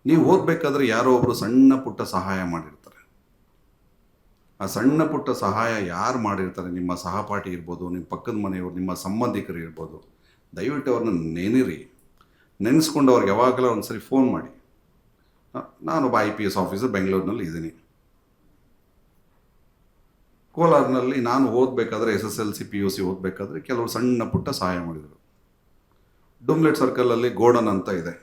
ನೀವು ಓದಬೇಕಾದ್ರೆ ಯಾರೋ ಒಬ್ಬರು ಸಣ್ಣ ಪುಟ್ಟ ಸಹಾಯ ಮಾಡಿರ್ತಾರೆ. ಆ ಸಣ್ಣ ಪುಟ್ಟ ಸಹಾಯ ಯಾರು ಮಾಡಿರ್ತಾರೆ, ನಿಮ್ಮ ಸಹಪಾಠಿ ಇರ್ಬೋದು, ನಿಮ್ಮ ಪಕ್ಕದ ಮನೆಯವರು, ನಿಮ್ಮ ಸಂಬಂಧಿಕರು ಇರ್ಬೋದು, ದಯವಿಟ್ಟು ಅವ್ರನ್ನ ನೆನಿರಿ. ನೆನೆಸ್ಕೊಂಡು ಅವ್ರಿಗೆ ಯಾವಾಗಲೂ ಒಂದು ಸರಿ ಫೋನ್ ಮಾಡಿ, ನಾನೊಬ್ಬ IPS ಆಫೀಸರ್ ಬೆಂಗಳೂರಿನಲ್ಲಿ ಇದ್ದೀನಿ, ಕೋಲಾರಿನಲ್ಲಿ ನಾನು ಓದಬೇಕಾದ್ರೆ SSLC PUC ಓದಬೇಕಾದ್ರೆ ಕೆಲವರು ಸಣ್ಣ ಪುಟ್ಟ ಸಹಾಯ ಮಾಡಿದರು. ಡುಮ್ಲೆಟ್ ಸರ್ಕಲಲ್ಲಿ ಗೋಡನ್ ಅಂತ ಇದೆ.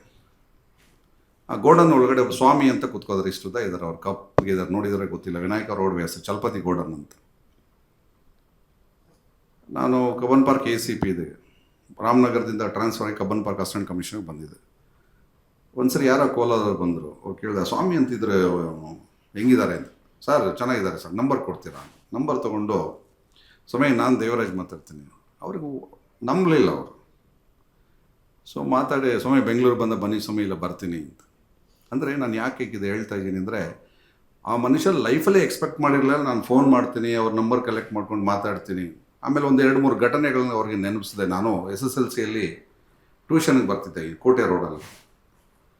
ಆ ಗೋಡನ್ ಒಳಗಡೆ ಸ್ವಾಮಿ ಅಂತ ಕೂತ್ಕೋದ್ರೆ ಇಷ್ಟುದ ಇದ್ದಾರೆ, ಅವ್ರು ಕಪ್ಪಿಗೆ ಇದ್ದಾರೆ, ನೋಡಿದರೆ ಗೊತ್ತಿಲ್ಲ, ವಿನಾಯಕ ರೋಡ್ ವ್ಯಾಸ ಚಲಪತಿ ಗೋಡನ್ ಅಂತ. ನಾನು ಕಬ್ಬನ್ ಪಾರ್ಕ್ ACP ಇದೆ, ರಾಮನಗರದಿಂದ ಟ್ರಾನ್ಸ್ಫರ್ ಆಗಿ ಕಬ್ಬನ್ ಪಾರ್ಕ್ ಅಸಿಸ್ಟೆಂಟ್ ಕಮಿಷನರ್ಗೆ ಬಂದಿದೆ. ಒಂದ್ಸರಿ ಯಾರೋ ಕೋಲಾರವ್ರು ಬಂದರು, ಅವ್ರು ಕೇಳಿದೆ ಸ್ವಾಮಿ ಅಂತಿದ್ರೆ ಹೆಂಗಿದ್ದಾರೆ ಅಂತ. ಸರ್ ಚೆನ್ನಾಗಿದ್ದಾರೆ ಸರ್, ನಂಬರ್ ಕೊಡ್ತೀರಾ? ನಂಬರ್ ತೊಗೊಂಡು ಸ್ವಾಮಿ ನಾನು ದೇವರಾಜ್ ಮಾತಾಡ್ತೀನಿ. ಅವ್ರಿಗೂ ನಂಬಲಿಲ್ಲ ಅವರು. ಸೊ ಮಾತಾಡಿ ಸ್ವಾಮಿ ಬೆಂಗಳೂರು ಬಂದ ಬನ್ನಿ ಸ್ವಾಮಿ, ಇಲ್ಲ ಬರ್ತೀನಿ ಅಂತ. ಅಂದರೆ ನಾನು ಯಾಕೆ ಇದು ಹೇಳ್ತಾ ಇದ್ದೀನಿ ಅಂದರೆ, ಆ ಮನುಷ್ಯ ಲೈಫಲ್ಲೇ ಎಕ್ಸ್ಪೆಕ್ಟ್ ಮಾಡಿರಲಿಲ್ಲ ನಾನು ಫೋನ್ ಮಾಡ್ತೀನಿ, ಅವ್ರ ನಂಬರ್ ಕಲೆಕ್ಟ್ ಮಾಡ್ಕೊಂಡು ಮಾತಾಡ್ತೀನಿ. ಆಮೇಲೆ ಒಂದು 2-3 ಘಟನೆಗಳನ್ನ ಅವ್ರಿಗೆ ನೆನಪಿಸಿದೆ. ನಾನು SSLCಯಲ್ಲಿ ಟ್ಯೂಷನ್ಗೆ ಬರ್ತಿದ್ದೆ ಈ ಕೋಟೆ ರೋಡಲ್ಲಿ.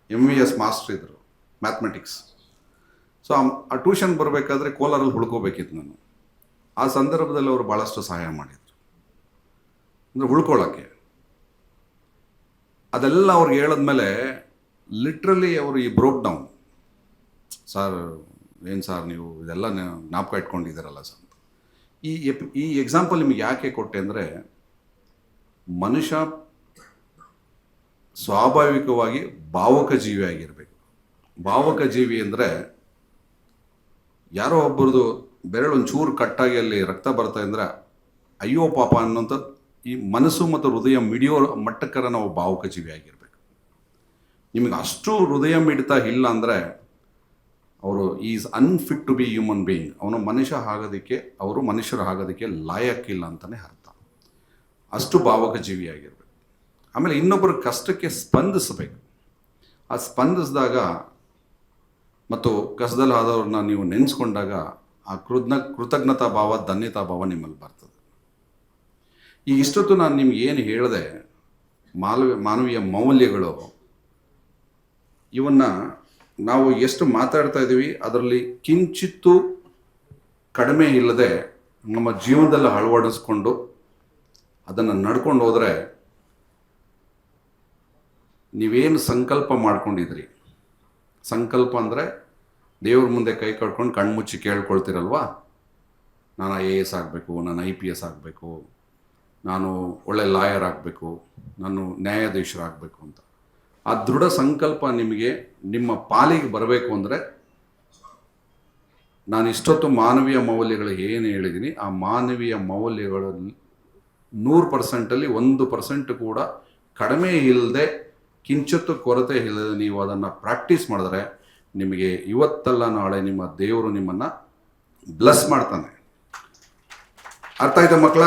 MVS ಮಾಸ್ಟರ್ ಇದ್ದರು ಮ್ಯಾಥಮೆಟಿಕ್ಸ್. ಸೊ ಆ ಟ್ಯೂಷನ್ ಬರಬೇಕಾದ್ರೆ ಕೋಲಾರಲ್ಲಿ ಉಳ್ಕೋಬೇಕಿತ್ತು ನಾನು. ಆ ಸಂದರ್ಭದಲ್ಲಿ ಅವರು ಭಾಳಷ್ಟು ಸಹಾಯ ಮಾಡಿದರು, ಅಂದರೆ ಉಳ್ಕೊಳ್ಳೋಕ್ಕೆ. ಅದೆಲ್ಲ ಅವ್ರಿಗೆ ಹೇಳಿದ್ಮೇಲೆ ಲಿಟ್ರಲಿ ಅವರು ಈ ಬ್ರೋಕ್ ಡೌನ್. ಸರ್ ಏನು ಸರ್ ನೀವು ಇದೆಲ್ಲ ಜ್ಞಾಪಕ ಇಟ್ಕೊಂಡಿದ್ದೀರಲ್ಲ ಸರ್. ಈ ಎಕ್ಸಾಂಪಲ್ ನಿಮಗೆ ಯಾಕೆ ಕೊಟ್ಟೆ ಅಂದರೆ, ಮನುಷ್ಯ ಸ್ವಾಭಾವಿಕವಾಗಿ ಭಾವುಕ ಜೀವಿ ಆಗಿರಬೇಕು. ಭಾವುಕ ಜೀವಿ ಅಂದರೆ ಯಾರೋ ಒಬ್ಬರದು ಬೆರಳು ಒಂಚೂರು ಕಟ್ಟಾಗಿ ಅಲ್ಲಿ ರಕ್ತ ಬರ್ತಾ ಅಂದರೆ ಅಯ್ಯೋ ಪಾಪ ಅನ್ನೋಂಥ ಈ ಮನಸ್ಸು ಮತ್ತು ಹೃದಯ ಮಿಡಿಯೋ ಮಟ್ಟಕ್ಕರ ನಾವು ಭಾವುಕ ಜೀವಿ ಆಗಿರಬೇಕು. ನಿಮಗೆ ಅಷ್ಟು ಹೃದಯ ಮಿಡಿತ ಇಲ್ಲ ಅಂದರೆ ಅವರು is unfit to be human being. ಅವನು ಮನುಷ್ಯರು ಆಗೋದಕ್ಕೆ ಲಾಯಕ್ಕಿಲ್ಲ ಅಂತಲೇ ಅರ್ಥ. ಅಷ್ಟು ಭಾವುಕ ಜೀವಿಯಾಗಿರಬೇಕು. ಆಮೇಲೆ ಇನ್ನೊಬ್ಬರ ಕಷ್ಟಕ್ಕೆ ಸ್ಪಂದಿಸಬೇಕು. ಆ ಸ್ಪಂದಿಸಿದಾಗ ಮತ್ತು ಕಸದಲ್ಲಿ ಆದವ್ರನ್ನ ನೀವು ನೆನೆಸ್ಕೊಂಡಾಗ ಆ ಕೃತಜ್ಞತಾ ಭಾವ, ಧನ್ಯತಾ ಭಾವ ನಿಮ್ಮಲ್ಲಿ ಬರ್ತದೆ. ಈ ಇಷ್ಟೊತ್ತು ನಾನು ನಿಮ್ಗೆ ಏನು ಹೇಳಿದೆ, ಮಾನವೀಯ ಮೌಲ್ಯಗಳು, ಇವನ್ನು ನಾವು ಎಷ್ಟು ಮಾತಾಡ್ತಾ ಇದ್ದೀವಿ ಅದರಲ್ಲಿ ಕಿಂಚಿತ್ತೂ ಕಡಿಮೆ ಇಲ್ಲದೆ ನಮ್ಮ ಜೀವನದಲ್ಲಿ ಅಳವಡಿಸ್ಕೊಂಡು ಅದನ್ನು ನಡ್ಕೊಂಡು ಹೋದರೆ, ನೀವೇನು ಸಂಕಲ್ಪ ಮಾಡ್ಕೊಂಡಿದ್ರಿ, ಸಂಕಲ್ಪ ಅಂದರೆ ದೇವ್ರ ಮುಂದೆ ಕೈ ಕಟ್ಕೊಂಡು ಕಣ್ಮುಚ್ಚಿ ಕೇಳ್ಕೊಳ್ತೀರಲ್ವಾ, ನಾನು IAS ಆಗಬೇಕು, ನಾನು IPS ಆಗಬೇಕು, ನಾನು ಒಳ್ಳೆ ಲಾಯರ್ ಆಗಬೇಕು, ನಾನು ನ್ಯಾಯಾಧೀಶರಾಗಬೇಕು ಅಂತ. ಆ ದೃಢ ಸಂಕಲ್ಪ ನಿಮಗೆ ನಿಮ್ಮ ಪಾಲಿಗೆ ಬರಬೇಕು ಅಂದರೆ, ನಾನು ಇಷ್ಟೊತ್ತು ಮಾನವೀಯ ಮೌಲ್ಯಗಳು ಏನು ಹೇಳಿದ್ದೀನಿ, ಆ ಮಾನವೀಯ ಮೌಲ್ಯಗಳಲ್ಲಿ 100%ಅಲ್ಲಿ 1% ಕೂಡ ಕಡಿಮೆ ಇಲ್ಲದೆ, ಕಿಂಚಿತ್ತು ಕೊರತೆ ಇಲ್ಲದೆ ನೀವು ಅದನ್ನು ಪ್ರಾಕ್ಟೀಸ್ ಮಾಡಿದ್ರೆ, ನಿಮಗೆ ಇವತ್ತಲ್ಲ ನಾಳೆ ನಿಮ್ಮ ದೇವರು ನಿಮ್ಮನ್ನು ಬ್ಲೆಸ್ ಮಾಡ್ತಾನೆ. ಅರ್ಥ ಆಯ್ತಾ ಮಕ್ಕಳ?